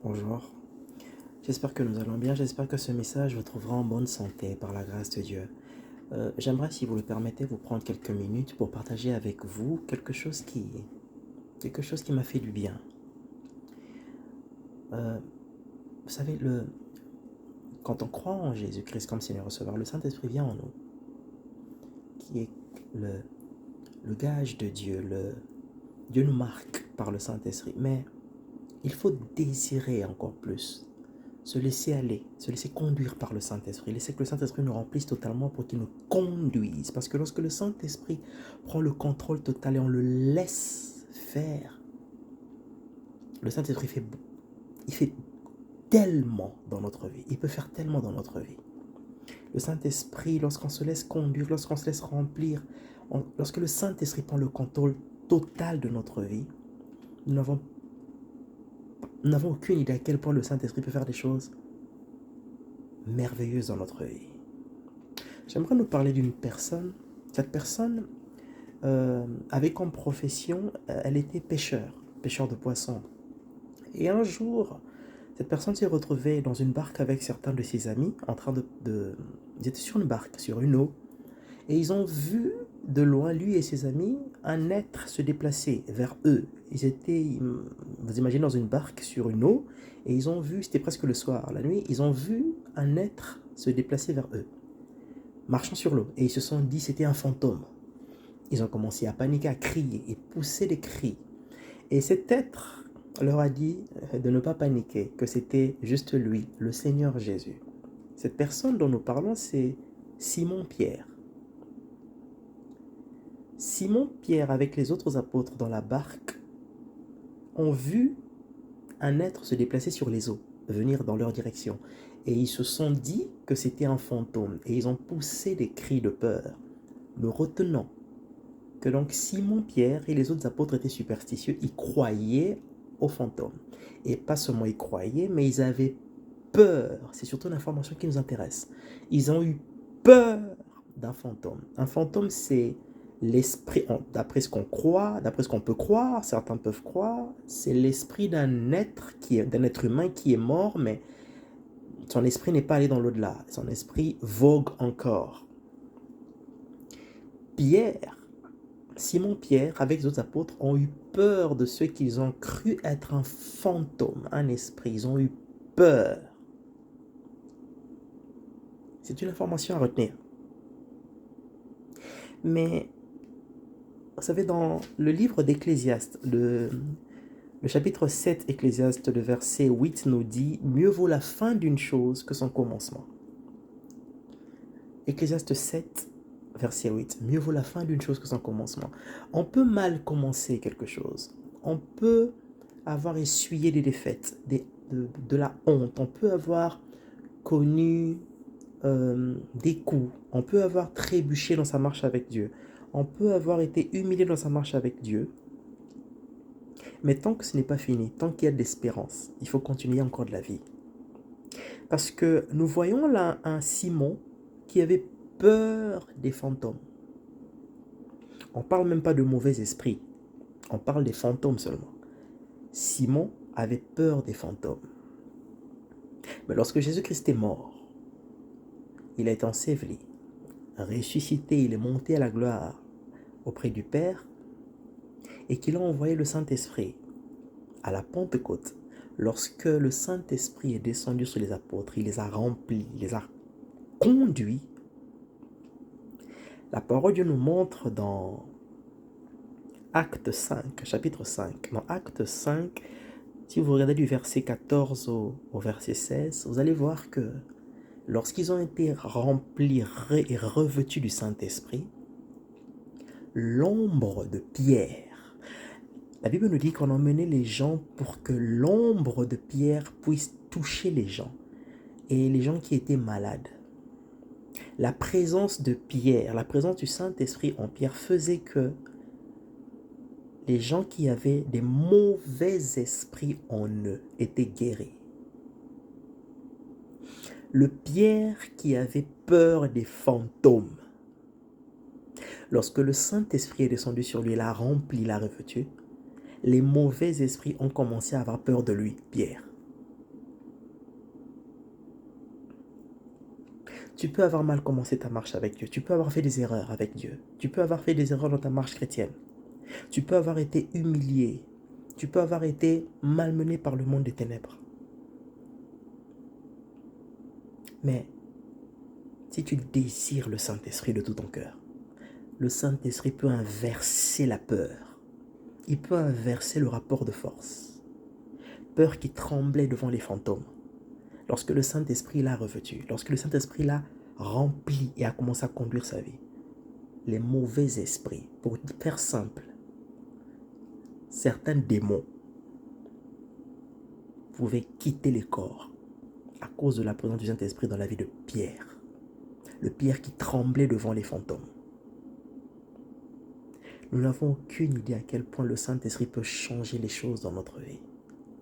Bonjour, j'espère que nous allons bien, j'espère que ce message vous trouvera en bonne santé par la grâce de Dieu. J'aimerais, si vous le permettez, vous prendre quelques minutes pour partager avec vous quelque chose qui m'a fait du bien. Euh, vous savez, quand on croit en Jésus-Christ comme Seigneur et Sauveur, le Saint-Esprit vient en nous, qui est le, le gage de Dieu. Dieu nous marque par le Saint-Esprit, mais il faut désirer encore plus. Se laisser aller, se laisser conduire par le Saint-Esprit, laisser que le Saint-Esprit nous remplisse totalement pour qu'il nous conduise. Parce que lorsque le Saint-Esprit prend le contrôle total et on le laisse faire, le Saint-Esprit fait tellement dans notre vie. Il peut faire tellement dans notre vie. Le Saint-Esprit, lorsqu'on se laisse conduire, lorsqu'on se laisse remplir, lorsque le Saint-Esprit prend le contrôle total de notre vie, nous n'avons aucune idée à quel point le Saint-Esprit peut faire des choses merveilleuses dans notre vie. J'aimerais nous parler d'une personne. Cette personne avait comme profession, elle était pêcheur de poissons. Et un jour, cette personne s'est retrouvée dans une barque avec certains de ses amis, en train ils étaient sur une barque, sur une eau, et ils ont vu de loin, lui et ses amis, un être se déplacer vers eux. Ils étaient, vous imaginez, dans une barque sur une eau, et ils ont vu, c'était presque le soir, la nuit, ils ont vu un être se déplacer vers eux, marchant sur l'eau, et ils se sont dit c'était un fantôme. Ils ont commencé à paniquer, à crier et pousser des cris. Et cet être leur a dit de ne pas paniquer, que c'était juste lui, le Seigneur Jésus. Cette personne dont nous parlons, c'est Simon-Pierre. Simon-Pierre, avec les autres apôtres dans la barque, ont vu un être se déplacer sur les eaux, venir dans leur direction. Et ils se sont dit que c'était un fantôme. Et ils ont poussé des cris de peur, le retenant. Que donc Simon-Pierre et les autres apôtres étaient superstitieux, ils croyaient aux fantômes. Et pas seulement ils croyaient, mais ils avaient peur. C'est surtout l'information qui nous intéresse. Ils ont eu peur d'un fantôme. Un fantôme, c'est l'esprit, d'après ce qu'on croit, d'après ce qu'on peut croire, certains peuvent croire, c'est l'esprit d'un être humain qui est mort, mais son esprit n'est pas allé dans l'au-delà. Son esprit vogue encore. Simon-Pierre, avec les autres apôtres, ont eu peur de ce qu'ils ont cru être un fantôme, un esprit. Ils ont eu peur. C'est une information à retenir. Mais, vous savez, dans le livre d'Ecclésiaste, le chapitre 7, Ecclésiaste, le verset 8 nous dit « Mieux vaut la fin d'une chose que son commencement ». Ecclésiaste 7, verset 8. Mieux vaut la fin d'une chose que son commencement. On peut mal commencer quelque chose. On peut avoir essuyé des défaites, de la honte. On peut avoir connu des coups. On peut avoir trébuché dans sa marche avec Dieu. On peut avoir été humilié dans sa marche avec Dieu. Mais tant que ce n'est pas fini, tant qu'il y a de l'espérance, il faut continuer encore de la vie. Parce que nous voyons là un Simon qui avait peur des fantômes. On ne parle même pas de mauvais esprits. On parle des fantômes seulement. Simon avait peur des fantômes. Mais lorsque Jésus-Christ est mort, il a été enseveli, ressuscité, il est monté à la gloire auprès du Père et qu'il a envoyé le Saint-Esprit à la Pentecôte. Lorsque le Saint-Esprit est descendu sur les apôtres, il les a remplis, il les a conduits. La parole de Dieu nous montre dans Acte 5, chapitre 5. Dans Acte 5, si vous regardez du verset 14 au verset 16, vous allez voir que lorsqu'ils ont été remplis et revêtus du Saint-Esprit, l'ombre de Pierre, la Bible nous dit qu'on emmenait les gens pour que l'ombre de Pierre puisse toucher les gens et les gens qui étaient malades. La présence de Pierre, la présence du Saint-Esprit en Pierre faisait que les gens qui avaient des mauvais esprits en eux étaient guéris. Le Pierre qui avait peur des fantômes, lorsque le Saint-Esprit est descendu sur lui, l'a rempli, l'a revêtu, les mauvais esprits ont commencé à avoir peur de lui, Pierre. Tu peux avoir mal commencé ta marche avec Dieu. Tu peux avoir fait des erreurs avec Dieu. Tu peux avoir fait des erreurs dans ta marche chrétienne. Tu peux avoir été humilié. Tu peux avoir été malmené par le monde des ténèbres. Mais si tu désires le Saint-Esprit de tout ton cœur, le Saint-Esprit peut inverser la peur. Il peut inverser le rapport de force. Peur qui tremblait devant les fantômes. Lorsque le Saint-Esprit l'a revêtu, lorsque le Saint-Esprit l'a rempli et a commencé à conduire sa vie, les mauvais esprits, pour faire simple, certains démons pouvaient quitter les corps à cause de la présence du Saint-Esprit dans la vie de Pierre. Le Pierre qui tremblait devant les fantômes. Nous n'avons aucune idée à quel point le Saint-Esprit peut changer les choses dans notre vie.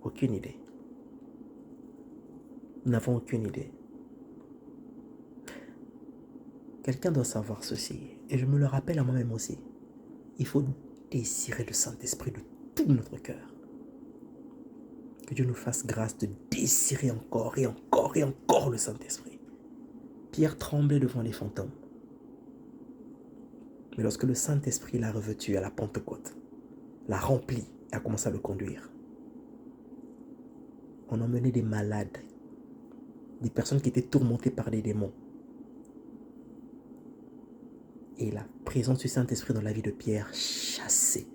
Aucune idée. Nous n'avons aucune idée. Quelqu'un doit savoir ceci, et je me le rappelle à moi-même aussi. Il faut désirer le Saint-Esprit de tout notre cœur. Que Dieu nous fasse grâce de désirer encore et encore et encore le Saint-Esprit. Pierre tremblait devant les fantômes. Mais lorsque le Saint-Esprit l'a revêtu à la Pentecôte, l'a rempli et a commencé à le conduire, on emmenait des malades, des personnes qui étaient tourmentées par des démons. Et la présence du Saint-Esprit dans la vie de Pierre chassait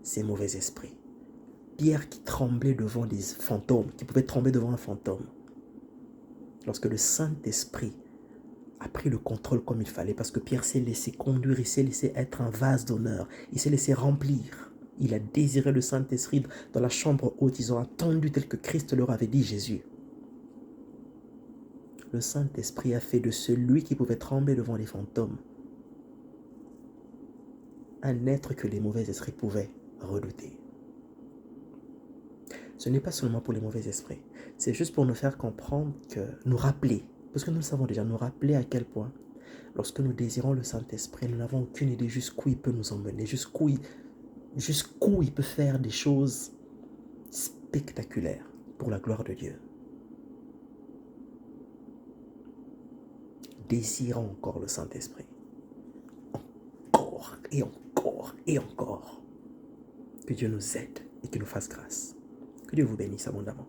ces mauvais esprits. Pierre qui tremblait devant des fantômes, qui pouvait trembler devant un fantôme. Lorsque le Saint-Esprit a pris le contrôle comme il fallait, parce que Pierre s'est laissé conduire, il s'est laissé être un vase d'honneur, il s'est laissé remplir. Il a désiré le Saint-Esprit dans la chambre haute. Ils ont attendu tel que Christ leur avait dit Jésus. Le Saint-Esprit a fait de celui qui pouvait trembler devant les fantômes un être que les mauvais esprits pouvaient redouter. Ce n'est pas seulement pour les mauvais esprits, c'est juste pour nous faire comprendre que, nous rappeler, parce que nous le savons déjà, nous rappeler à quel point, lorsque nous désirons le Saint-Esprit, nous n'avons aucune idée jusqu'où il peut nous emmener, jusqu'où il peut faire des choses spectaculaires pour la gloire de Dieu. Désirons encore le Saint-Esprit. Encore et encore et encore. Que Dieu nous aide et qu'il nous fasse grâce. Que Dieu vous bénisse abondamment.